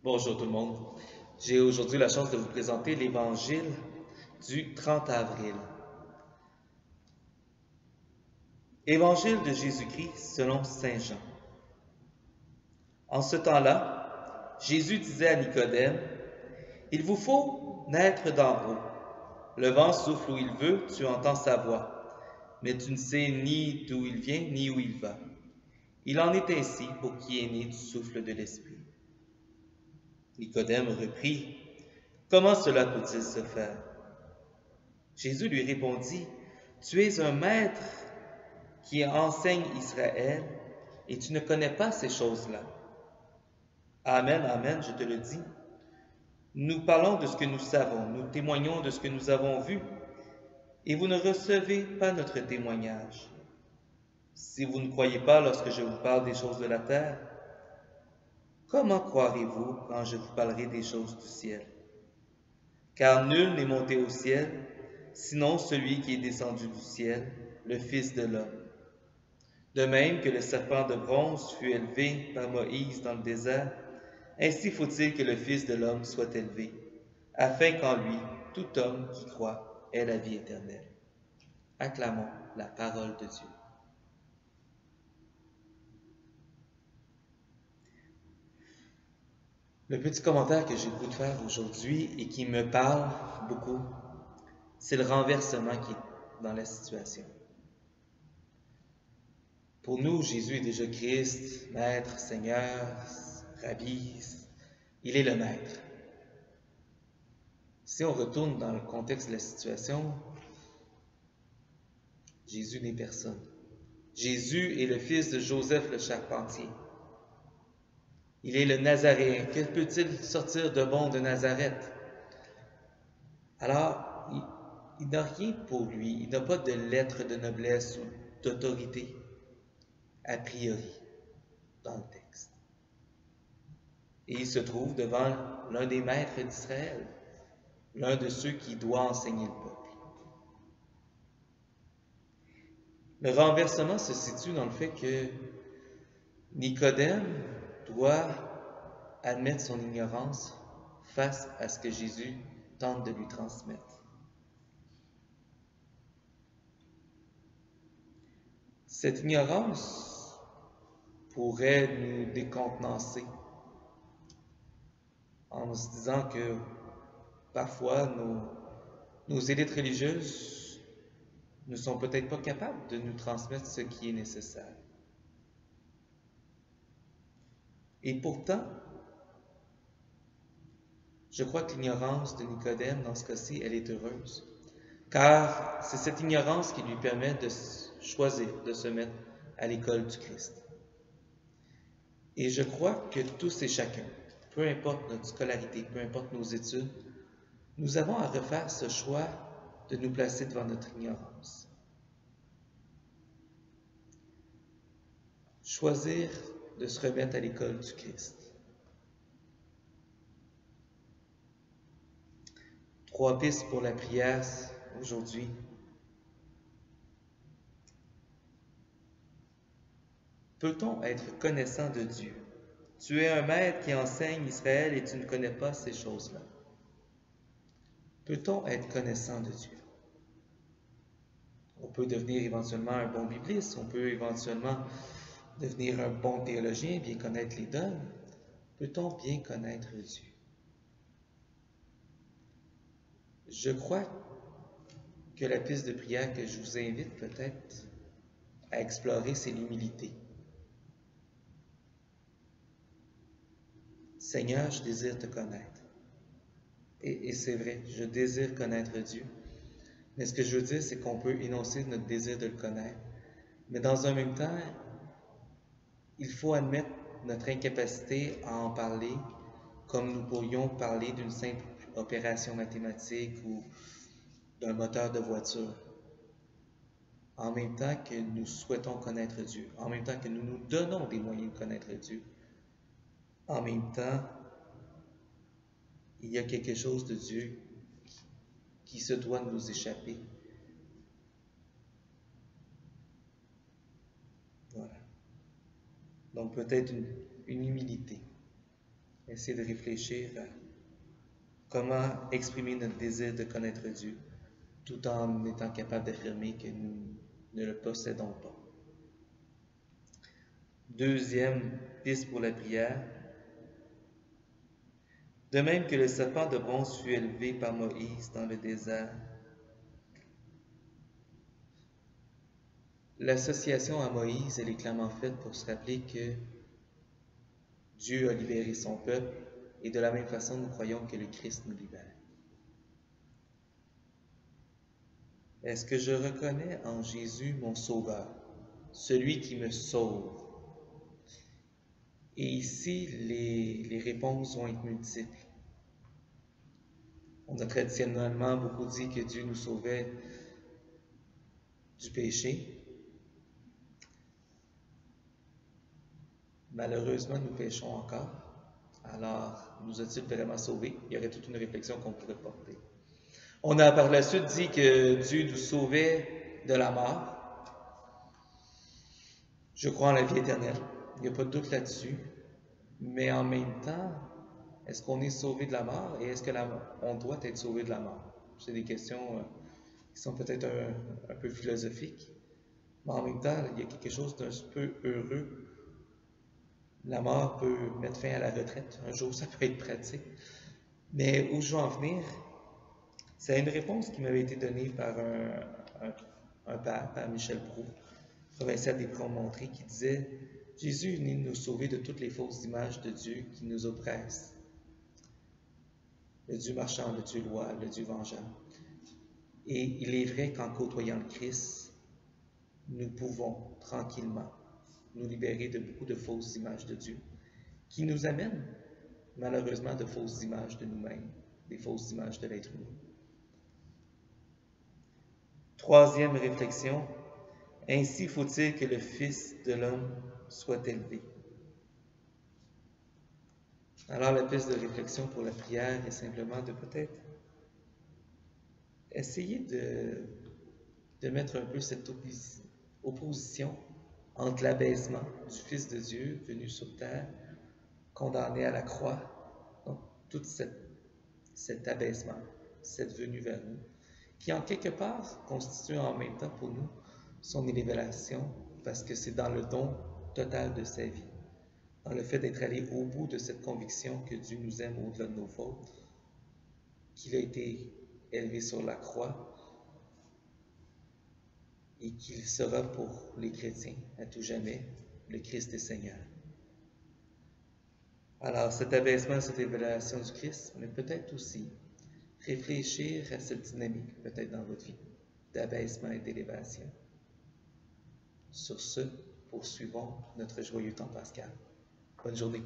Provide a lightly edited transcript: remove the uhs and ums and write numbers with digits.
Bonjour tout le monde. J'ai aujourd'hui la chance de vous présenter l'évangile du 30 avril. Évangile de Jésus-Christ selon Saint Jean. En ce temps-là, Jésus disait à Nicodème, « Il vous faut naître d'en haut. Le vent souffle où il veut, tu entends sa voix, mais tu ne sais ni d'où il vient ni où il va. Il en est ainsi pour qui est né du souffle de l'Esprit. » Nicodème reprit, « Comment cela peut-il se faire? » Jésus lui répondit, « Tu es un maître qui enseigne Israël et tu ne connais pas ces choses-là. Amen, amen, je te le dis. Nous parlons de ce que nous savons, nous témoignons de ce que nous avons vu, et vous ne recevez pas notre témoignage. Si vous ne croyez pas lorsque je vous parle des choses de la terre, comment croirez-vous quand je vous parlerai des choses du ciel? Car nul n'est monté au ciel, sinon celui qui est descendu du ciel, le Fils de l'homme. De même que le serpent de bronze fut élevé par Moïse dans le désert, ainsi faut-il que le Fils de l'homme soit élevé, afin qu'en lui, tout homme qui croit ait la vie éternelle. Acclamons la parole de Dieu. Le petit commentaire que j'ai le goût de faire aujourd'hui et qui me parle beaucoup, c'est le renversement qui est dans la situation. Pour nous, Jésus est déjà Christ, Maître, Seigneur, Rabbi, il est le Maître. Si on retourne dans le contexte de la situation, Jésus n'est personne. Jésus est le fils de Joseph le charpentier. Il est le Nazaréen. Que peut-il sortir de bon de Nazareth? Alors, il n'a rien pour lui. Il n'a pas de lettre de noblesse ou d'autorité, a priori, dans le texte. Et il se trouve devant l'un des maîtres d'Israël, l'un de ceux qui doit enseigner le peuple. Le renversement se situe dans le fait que Nicodème doit admettre son ignorance face à ce que Jésus tente de lui transmettre. Cette ignorance pourrait nous décontenancer en se disant que parfois nos élites religieuses ne sont peut-être pas capables de nous transmettre ce qui est nécessaire. Et pourtant, je crois que l'ignorance de Nicodème, dans ce cas-ci, elle est heureuse. Car c'est cette ignorance qui lui permet de choisir, de se mettre à l'école du Christ. Et je crois que tous et chacun, peu importe notre scolarité, peu importe nos études, nous avons à refaire ce choix de nous placer devant notre ignorance. Choisir de se remettre à l'école du Christ. 3 pistes pour la prière aujourd'hui. Peut-on être connaissant de Dieu? Tu es un maître qui enseigne Israël et tu ne connais pas ces choses-là. Peut-on être connaissant de Dieu? On peut devenir éventuellement un bon bibliste, on peut éventuellement devenir un bon théologien, bien connaître les dogmes. Peut-on bien connaître Dieu? Je crois que la piste de prière que je vous invite peut-être à explorer, c'est l'humilité. Seigneur, je désire te connaître. Et c'est vrai, je désire connaître Dieu. Mais ce que je veux dire, c'est qu'on peut énoncer notre désir de le connaître. Mais dans un même temps, il faut admettre notre incapacité à en parler comme nous pourrions parler d'une simple opération mathématique ou d'un moteur de voiture. En même temps que nous souhaitons connaître Dieu, en même temps que nous nous donnons des moyens de connaître Dieu, en même temps, il y a quelque chose de Dieu qui se doit de nous échapper. Voilà. Donc peut-être une humilité. essayer de réfléchir à comment exprimer notre désir de connaître Dieu, tout en étant capable d'affirmer que nous ne le possédons pas. Deuxième piste pour la prière. De même que le serpent de bronze fut élevé par Moïse dans le désert, l'association à Moïse, elle est clairement faite pour se rappeler que Dieu a libéré son peuple et de la même façon, nous croyons que le Christ nous libère. Est-ce que je reconnais en Jésus mon Sauveur, celui qui me sauve? Et ici, les réponses vont être multiples. On a traditionnellement beaucoup dit que Dieu nous sauvait du péché. Malheureusement, nous péchons encore. Alors, nous a-t-il vraiment sauvés? Il y aurait toute une réflexion qu'on pourrait porter. On a par la suite dit que Dieu nous sauvait de la mort. Je crois en la vie éternelle. Il n'y a pas de doute là-dessus. Mais en même temps, est-ce qu'on est sauvé de la mort et est-ce qu'on doit être sauvé de la mort? C'est des questions qui sont peut-être un peu philosophiques. Mais en même temps, il y a quelque chose d'un peu heureux. La mort peut mettre fin à la retraite. Un jour, ça peut être pratique. Mais où je veux en venir, c'est une réponse qui m'avait été donnée par un père, par Michel Proulx, provincial des Montré, qui disait « Jésus est venu nous sauver de toutes les fausses images de Dieu qui nous oppressent. Le Dieu marchand, le Dieu loi, le Dieu vengeant. Et il est vrai qu'en côtoyant le Christ, nous pouvons tranquillement nous libérer de beaucoup de fausses images de Dieu, qui nous amènent malheureusement de fausses images de nous-mêmes, des fausses images de l'être humain. » Troisième réflexion, ainsi faut-il que le Fils de l'homme soit élevé. Alors la piste de réflexion pour la prière est simplement de peut-être essayer de mettre un peu cette opposition entre l'abaissement du Fils de Dieu venu sur terre, condamné à la croix, donc tout cet abaissement, cette venue vers nous, qui en quelque part constitue en même temps pour nous son élévation, parce que c'est dans le don total de sa vie, dans le fait d'être allé au bout de cette conviction que Dieu nous aime au-delà de nos fautes, qu'il a été élevé sur la croix, et qu'il sera pour les chrétiens à tout jamais le Christ est Seigneur. Alors cet abaissement, cette révélation du Christ, mais peut-être aussi réfléchir à cette dynamique, peut-être dans votre vie, d'abaissement et d'élévation. Sur ce, poursuivons notre joyeux temps pascal. Bonne journée.